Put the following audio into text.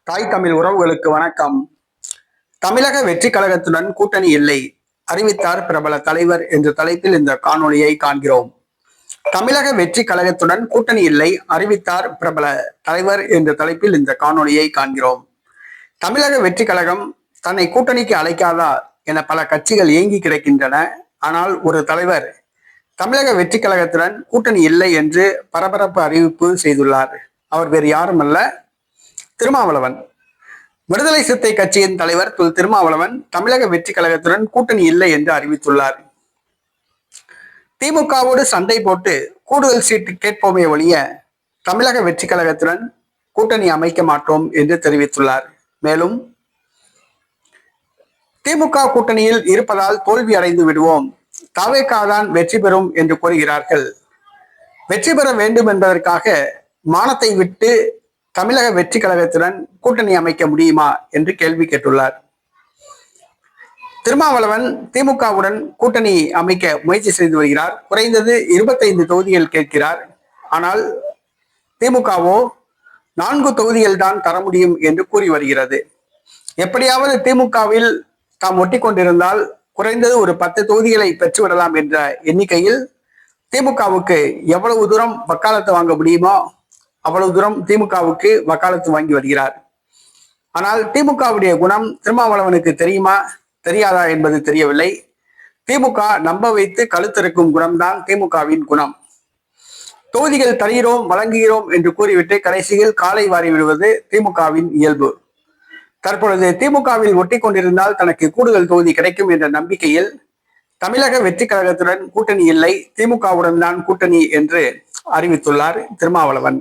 தாய் தமிழ் உறவுகளுக்கு வணக்கம். தமிழக வெற்றி கழகத்துடன் கூட்டணி இல்லை, அறிவித்தார் பிரபல தலைவர் என்ற தலைப்பில் இந்த காணொளியை காண்கிறோம். தமிழக வெற்றி கழகத்துடன் கூட்டணி இல்லை, அறிவித்தார் பிரபல தலைவர் என்ற தலைப்பில் இந்த காணொளியை காண்கிறோம். தமிழக வெற்றி கழகம் தன்னை கூட்டணிக்கு அழைக்காதா என பல கட்சிகள் ஏங்கி கிடக்கின்றன. ஆனால் ஒரு தலைவர் தமிழக வெற்றி கழகத்துடன் கூட்டணி இல்லை என்று பரபரப்பு அறிவிப்பு செய்துள்ளார். அவர் வேறு யாரும் அல்ல, திருமாவளவன். விடுதலை சிறுத்தை கட்சியின் தலைவர் திருமாவளவன் தமிழக வெற்றி கழகத்துடன் கூட்டணி இல்லை என்று அறிவித்துள்ளார். திமுகவோடு சண்டை போட்டு கூடுதல் சீட்டு கேட்போமே ஒழிய தமிழக வெற்றி கழகத்துடன் கூட்டணி அமைக்க மாட்டோம் என்று தெரிவித்துள்ளார். மேலும் திமுக கூட்டணியில் இருப்பதால் தோல்வி அடைந்து விடுவோம், தவேகா தான் வெற்றி பெறும் என்று கூறுகிறார்கள். வெற்றி பெற வேண்டும் என்பதற்காக மானத்தை விட்டு தமிழக வெற்றி கழகத்துடன் கூட்டணி அமைக்க முடியுமா என்று கேள்வி கேட்டுள்ளார். திருமாவளவன் திமுகவுடன் கூட்டணி அமைக்க முயற்சி செய்து வருகிறார். குறைந்தது 25 தொகுதிகள் கேட்கிறார். ஆனால் திமுகவோ 4 தொகுதிகள் தான் தர முடியும் என்று கூறி வருகிறது. எப்படியாவது திமுகவில் தாம் ஒட்டி கொண்டிருந்தால் குறைந்தது ஒரு 10 தொகுதிகளை பெற்றுவிடலாம் என்ற எண்ணிக்கையில் திமுகவுக்கு எவ்வளவு தூரம் வக்காலத்து வாங்க முடியுமோ அவ்வளவு தூரம் திமுகவுக்கு வக்காலத்து வாங்கி வருகிறார். ஆனால் திமுகவுடைய குணம் திருமாவளவனுக்கு தெரியுமா தெரியாதா என்பது தெரியவில்லை. திமுக நம்ப வைத்து கழுத்திருக்கும் குணம்தான் திமுகவின் குணம். தொகுதிகள் தருகிறோம் வழங்குகிறோம் என்று கூறிவிட்டு கடைசியில் காலை வாரி விடுவது திமுகவின் இயல்பு. தற்பொழுது திமுகவில் ஒட்டி கொண்டிருந்தால் தனக்கு கூடுதல் தொகுதி கிடைக்கும் என்ற நம்பிக்கையில் தமிழக வெற்றி கழகத்துடன் கூட்டணி இல்லை, திமுகவுடன் தான் கூட்டணி என்று அறிவித்துள்ளார் திருமாவளவன்.